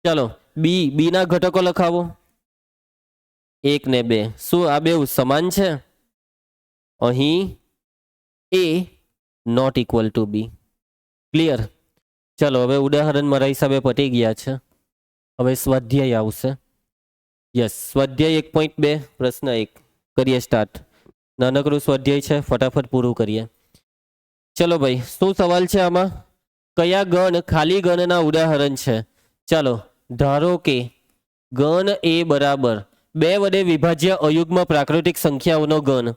[SPEAKER 1] ચાલો બી ના ઘટકો લખાવો 1 ને 2 શું આ બે સમાન છે અહીં A not equal to B clear ચલો હવે ઉદાહરણ મારા હિસાબે પતી ગયા છે હવે સ્વાધ્યાય આવશે યસ સ્વાધ્યાય 1.2 પ્રશ્ન 1 કરીએ સ્ટાર્ટ નાનકડું સ્વાધ્યાય છે ફટાફટ પૂરું કરીએ ચલો ભાઈ શું સવાલ છે આમાં કયા ગણ ખાલી ગણના ઉદાહરણ છે ચાલો ધારો કે ગણ એ બરાબર 2 વડે વિભાજ્ય અયુગ્મ પ્રાકૃતિક સંખ્યાઓનો ગણ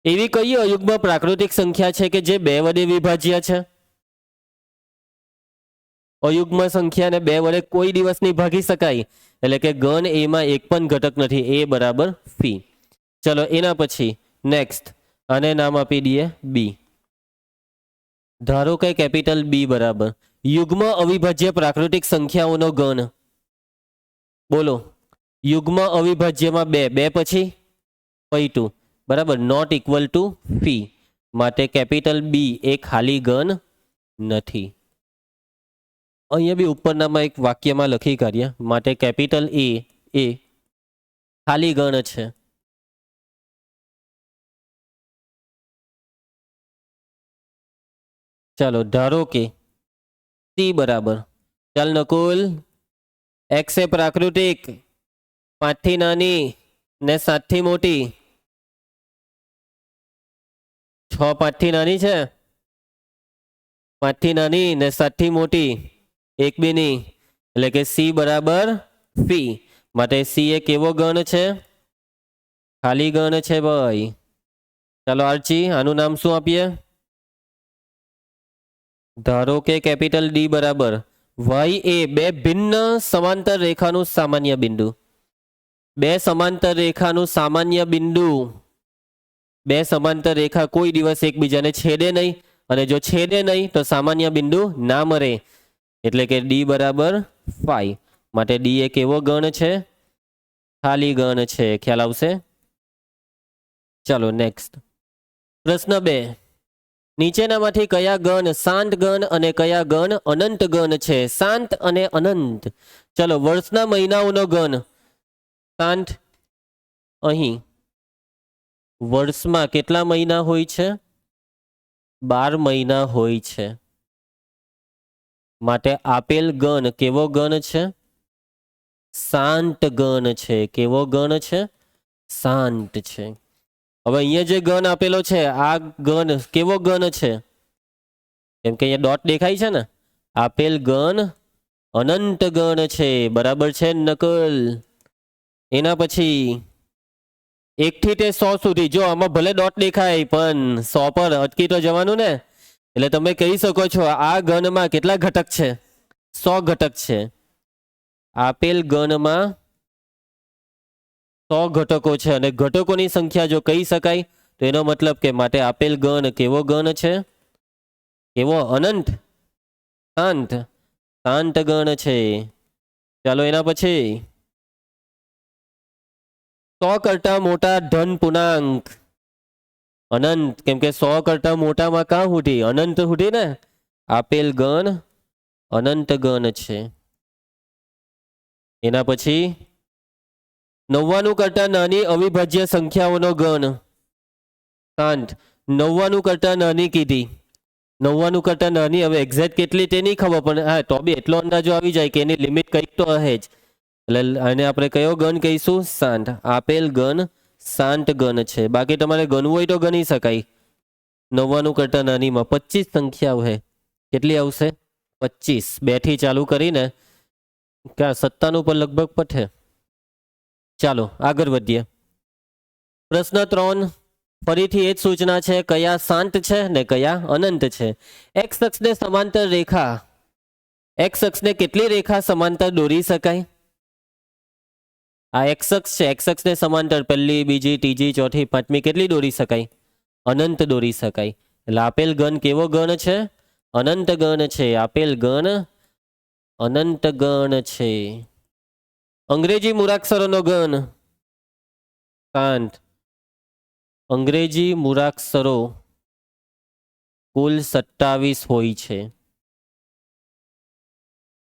[SPEAKER 1] એવી કઈ અયુગ્મ પ્રાકૃતિક સંખ્યા છે કે જે 2 વડે વિભાજ્ય છે અયુગ્મ સંખ્યાને 2 વડે કોઈ દિવસ નહીં ભાગી શકાય એટલે કે ગણ એમાં એક પણ ઘટક નથી એ બરાબર ફી ચલો એના પછી નેક્સ્ટ આને નામ આપી દઈએ બી ધારો કે કેપિટલ બી બરાબર યુગ્મ અવિભાજ્ય પ્રાકૃતિક સંખ્યાઓનો ગણ બોલો યુગ્મ અવિભાજ્યમાં 2 પછી પૈટુ બરાબર નોટ ઇક્વલ ટુ ફી માટે કેપિટલ બી એ ખાલી ગણ નથી અહીંયા બી ઉપરનામાં એક વાક્યમાં લખી કાઢ્યા માટે કેપિટલ એ ખાલી ગણ છે ચાલો ધારો કે સી બરાબર ચાલ નકુલ એક્સ એ પ્રાકૃતિક 5 થી નાની ને 7 થી મોટી 6 5 થી નાની છે 5 થી નાની ને 7 થી મોટી એક બી નહીં એટલે કે સી બરાબર ફી માટે સી એ કેવો ગણ છે ખાલી ગણ છે ભાઈ ચાલો આર્ચી આનું નામ શું આપીએ ધારો કે કેપિટલ ડી બરાબર વાય એ બે ભિન્ન સમાંતર રેખાનું સામાન્ય બિંદુ, બે સમાંતર રેખાનું સામાન્ય બિંદુ, બે સમાંતર રેખા કોઈ દિવસ એકબીજાને છેદે નહીં, અને જો છેદે નહીં તો સામાન્ય બિંદુ ના મળે, એટલે કે ડી બરાબર 5. માટે ડી એ કેવો ગણ છે? ખાલી ગણ છે. ખ્યાલ આવશે? ચાલો નેક્સ્ટ પ્રશ્ન 2. નીચેનામાંથી કયા ગણ શાંત ગણ અને કયા ગણ અનંત ગણ છે? શાંત અને અનંત. ચલો, વર્ષના મહિનાઓનો ગણ શાંત. અહીં વર્ષમાં કેટલા મહિના હોય છે? 12 મહિના હોય છે. માટે આપેલ ગણ કેવો ગણ છે? શાંત ગણ છે. કેવો ગણ છે? શાંત છે. હવે અહીંયા જે ગણ આપેલો છે આ ગણ કેવો ગણ છે? કેમ કે અહીંયા ડોટ દેખાય છે ને. આપેલ ગણ અનંત ગણ છે. બરાબર છે નકલ. એના પછી 1 થી તે 100 સુધી, જો આમાં ભલે ડોટ દેખાય પણ 100 પર અટકી તો જવાનું ને, એટલે તમે કહી શકો છો આ ગણમાં કેટલા ઘટક છે? 100 ઘટક છે. આપેલ ગણમાં 100 ઘટકો છે, અને ઘટકોની સંખ્યા જો કહી શકાય તો એનો મતલબ કે માટે આપેલ ગણ કેવો ગણ છે? કેવો? અનંત. શાંત. શાંત ગણ છે. ચાલો એના પછી 100 કરતા મોટા ધન પૂર્ણાંક અનંત. કેમ કે 100 કરતા મોટામાં કાં સુધી? અનંત સુધી ને. આપેલ ગણ અનંત ગણ છે. એના પછી 99 કરતા નાની અવિભાજ્ય સંખ્યાઓનો ગણ શાંત. 99 કરતા નાની કીધી. 99 કરતા નાની, હવે એક્ઝેક્ટ કેટલી તે નહીં ખબર, પણ હા તો બી એટલો અંદાજો આવી જાય કે એની લિમિટ કંઈક તો હે જ. એટલે આને આપણે કયો ગણ કહીશું? શાંત. આપેલ ગણ શાંત ગણ છે. બાકી તમારે ગણવું હોય તો ગણી શકાય. 99 કરતા નાનીમાં 25 સંખ્યાઓ હે. કેટલી આવશે? 25. 2 થી ચાલુ કરીને ક્યાં 97 પર લગભગ પઠે. ચાલો આગળ વધીએ. પ્રશ્ન 3. ફરીથી એ જ સૂચના છે. કયા શાંત છે ને કયા અનંત છે? એક્સ અક્ષને સમાંતર રેખા, એક્સ અક્ષને કેટલી રેખા સમાંતર દોરી શકાય? આ એક્સ અક્ષ છે. એક્સ અક્ષને સમાંતર પહેલી, બીજી, ત્રીજી, ચોથી, પાંચમી કેટલી દોરી શકાય? અનંત દોરી શકાય. એટલે આપેલ ગણ કેવો ગણ છે? અનંત ગણ છે. આપેલ ગણ અનંત ગણ છે. અંગ્રેજી મૂળાક્ષરોનો ગણ શાંત. અંગ્રેજી મૂળાક્ષરો કુલ 27 હોય છે.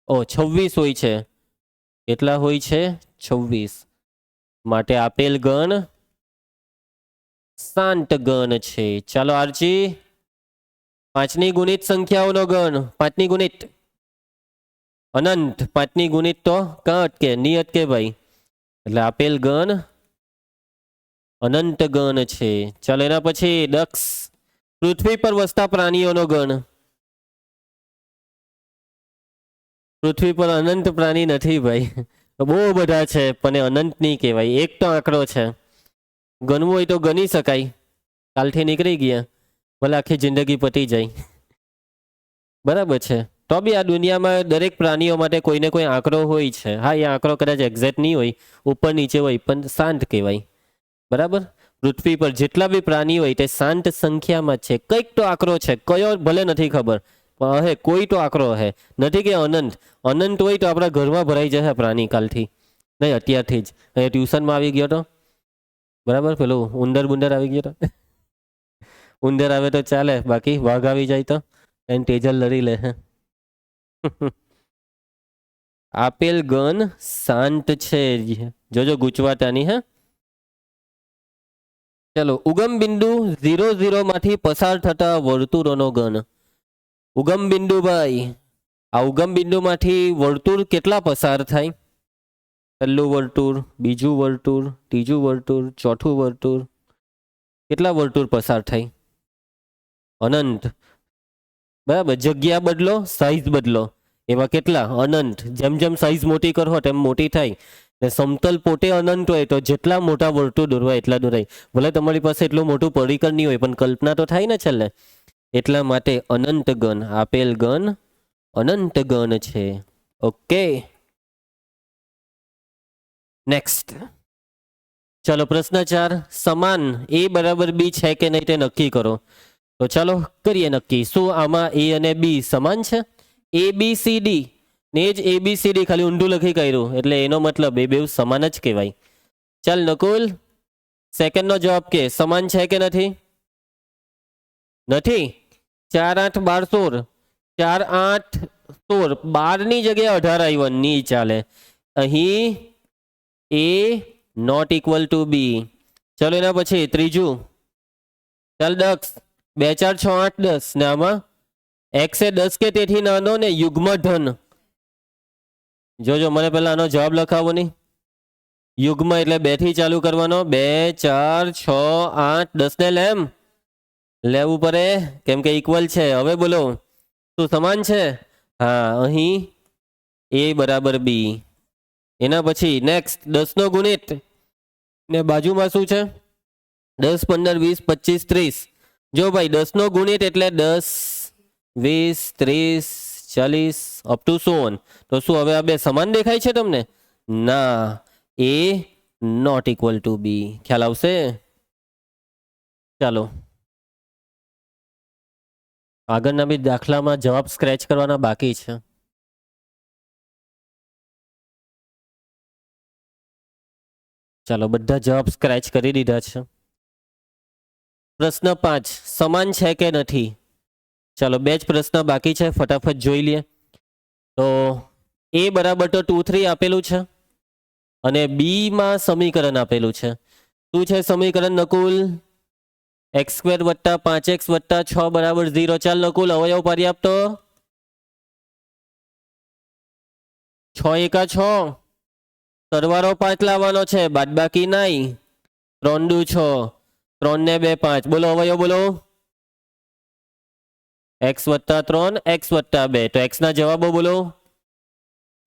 [SPEAKER 1] 26 હોય છે. કેટલા હોય છે? 26. માટે આપેલ ગણ શાંત ગણ છે. ચાલો આરજી 5ની ગુણિત સંખ્યાઓનો ગણ. 5ની ગુણિત અનંત. 5ની ગુણિત તો કાં અટકે? ની અટકે ભાઈ. એટલે આપેલ ગણ અનંત ગણ છે. ચાલો એના પછી દક્ષ. પૃથ્વી પર વસતા પ્રાણીઓનો ગણ. પૃથ્વી પર અનંત પ્રાણી નથી ભાઈ, બહુ બધા છે પણ એ અનંત નહીં કહેવાય. એક તો આંકડો છે. ગણવું હોય તો ગણી શકાય. કાલથી નીકળી ગયા, ભલે આખી જિંદગી પતી જાય. બરાબર છે. તો બી આ દુનિયામાં દરેક પ્રાણીઓ માટે કોઈને કોઈ આંકડો હોય છે. હા, એ આંકડો કદાચ એક્ઝેક્ટ નહીં હોય, ઉપર નીચે હોય, પણ શાંત કહેવાય. બરાબર. પૃથ્વી પર જેટલા બી પ્રાણીઓ હોય તે શાંત સંખ્યામાં છે. કંઈક તો આંકડો છે, કયો ભલે નથી ખબર, પણ હે કોઈ તો આંકડો હે. નથી કે અનંત. અનંત હોય તો આપણા ઘરમાં ભરાઈ જશે પ્રાણી કાલથી, નહીં અત્યારથી જ. અહીંયા ટ્યુશનમાં આવી ગયો તો બરાબર, પેલું ઉંદર બુંદર આવી ગયો તો. ઉંદર આવે તો ચાલે, બાકી વાઘ આવી જાય તો એને તેજલ લડી લે. આપેલ ગણ શાંત છે. જોજો ગૂંચવાતાની. હે ચલો, ઉગમ બિંદુ 00 માંથી પસાર થતા વર્તુળોનો ગણ. ઉગમ બિંદુ ભાઈ, આ ઉગમ બિંદુમાંથી વર્તુળ કેટલા પસાર થાય? પહેલું વર્તુળ, બીજું વર્તુળ, ત્રીજું વર્તુળ, ચોથું વર્તુળ. કેટલા વર્તુળ પસાર થાય? અનંત. બરાબર. જગ્યા બદલો, સાઈઝ બદલો, એમાં કેટલા? અનંત. જેમ જેમ સાઈઝ મોટી કરો તેમ મોટી થાય. ને સમતલ પોતે અનંત હોય તો જેટલા મોટા વર્તુળ દોરવાય એટલા દોરાય. ભલે તમારી પાસે એટલું મોટું પરિકર નહીં હોય, પણ કલ્પના તો થાય ને છેલ્લે. એટલા માટે અનંત ગણ, આપેલ ગણ અનંત ગણ છે. Okay, next. ચલો પ્રશ્ન 4, સમાન a બરાબર b છે કે નહીં તે નક્કી કરો. તો ચાલો કરીએ નક્કી. શું આમાં a અને b સમાન છે? a b c d ને જ a b c d ખાલી ઊંધું લખી કર્યું એટલે એનો મતલબ એ બે સમાન જ કહેવાય. ચાલ નકુલ, સેકન્ડનો જવાબ કે સમાન છે કે નથી? નથી. 4 8 12 16, 4 8 16, 12 જગ્યાએ 18 આવ્યો, નહીં ચાલે. અહીં a નોટ ઇક્વલ ટુ બી. ચલો એના પછી ત્રીજું. ચાલ દક્ષ, 2 4 6 8 10 ને આમાં x એ 10 કે તેથી નાનો ને યુગ્મ ધન. જોજો મને પહેલા આનો જવાબ લખાવો નહીં. યુગ્મ એટલે 2 થી ચાલુ કરવાનો. 2 4 6 8 10 ને લેમ લેવું પડે કેમ કે ઇક્વલ છે. હવે બોલો શું સમાન છે? હા, અહીં a બરાબર b. એના પછી નેક્સ્ટ 10 નો ગુણિત ને બાજુમાં શું છે? 10 15 20 25 30. જો ભાઈ 10 નો ગુણિત એટલે 10 20 30 40 અપ ટુ 100. તો શું હવે આ બે સમાન દેખાય છે તમને? ના, a નોટ ઇક્વલ ટુ બી. ખ્યાલ આવશે? ચાલો આગળના બી દાખલામાં જવાબ સ્ક્રેચ કરવાના બાકી છે. ચાલો બધા જવાબ સ્ક્રેચ કરી દીધા છે. પ્રશ્ન 5, સમાન છે કે નથી? ચાલો બે જ પ્રશ્ન બાકી છે, ફટાફટ જોઈ લઈએ. તો a બરાબર તો 2 3 આપેલું છે અને બી માં સમીકરણ આપેલું છે. શું છે સમીકરણ નકુલ? x² વત્તા 5x વત્તા 6 બરાબર 0. ચાલ નકુલ અવયવ પર્યાપ્ત. 6 એકા 6, સરવાળો 5 લાવવાનો છે, બાદબાકી નહીં. 3 દુ 6, 3 ને 2 5. બોલો અવયવ બોલો. x વત્તા 3 x વત્તા 2. તો x ના જવાબો બોલો.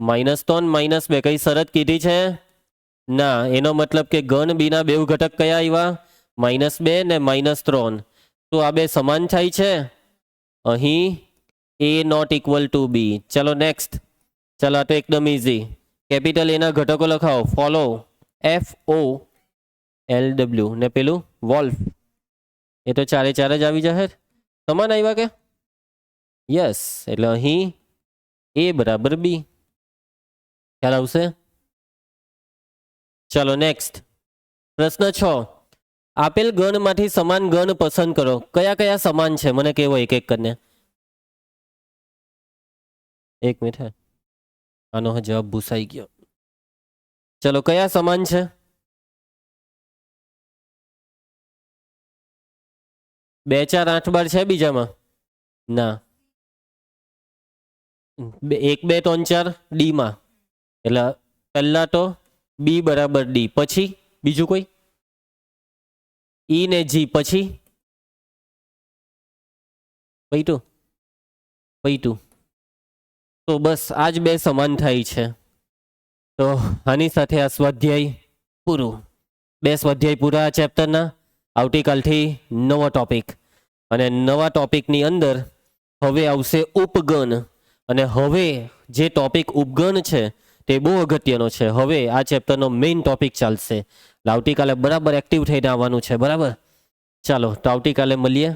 [SPEAKER 1] -3 -2. કઈ શરત કીધી છે? ના, એનો મતલબ કે ઘન બી ના બે ઘટક કયા આવ્યા? -2 ને -3. તો આ બે સમાન થાય છે. અહીં a નોટ ઇક્વલ ટુ બી. ચલો નેક્સ્ટ. ચલો આ તો એકદમ ઇઝી. કેપિટલ એના ઘટકો લખાવો. ફોલો, FOLW ને પેલું વોલ્ફ. એ તો 4 4 જ આવી જશે. સમાન આવ્યા કે? યસ, એટલે અહીં a બરાબર બી. ખ્યાલ આવશે? ચાલો નેક્સ્ટ. પ્રશ્ન 6, આપેલ ગણમાંથી સમાન ગણ પસંદ કરો. કયા કયા સમાન છે મને કહેવો એક એક કરીને. એક મિનિટ, આનો જવાબ ભૂસાઈ ગયો. ચલો કયા સમાન છે? 2 4 8 12 છે બીજામાં? ના. 1 2 3 4 ડી માં. એટલે પહેલા તો બી બરાબર ડી, પછી બીજું કોઈ ઈ ને જી, પછી પૈટું. તો બસ આ જ બે સમાન થાય છે. તો આની સાથે આ સ્વાધ્યાય પૂરું. 2 સ્વાધ્યાય પૂરા આ ચેપ્ટરના. આવતીકાલથી નવો ટોપિક અને નવા ટોપિકની અંદર હવે આવશે ઉપગણ. અને હવે જે ટોપિક ઉપગણ છે તે બહુ અગત્યનો છે. હવે આ ચેપ્ટરનો મેઇન ટોપિક ચાલશે. આવતીકાલે બરાબર એક્ટિવ થઈને આવવાનું છે. બરાબર? ચાલો તો આવતીકાલે મળીએ.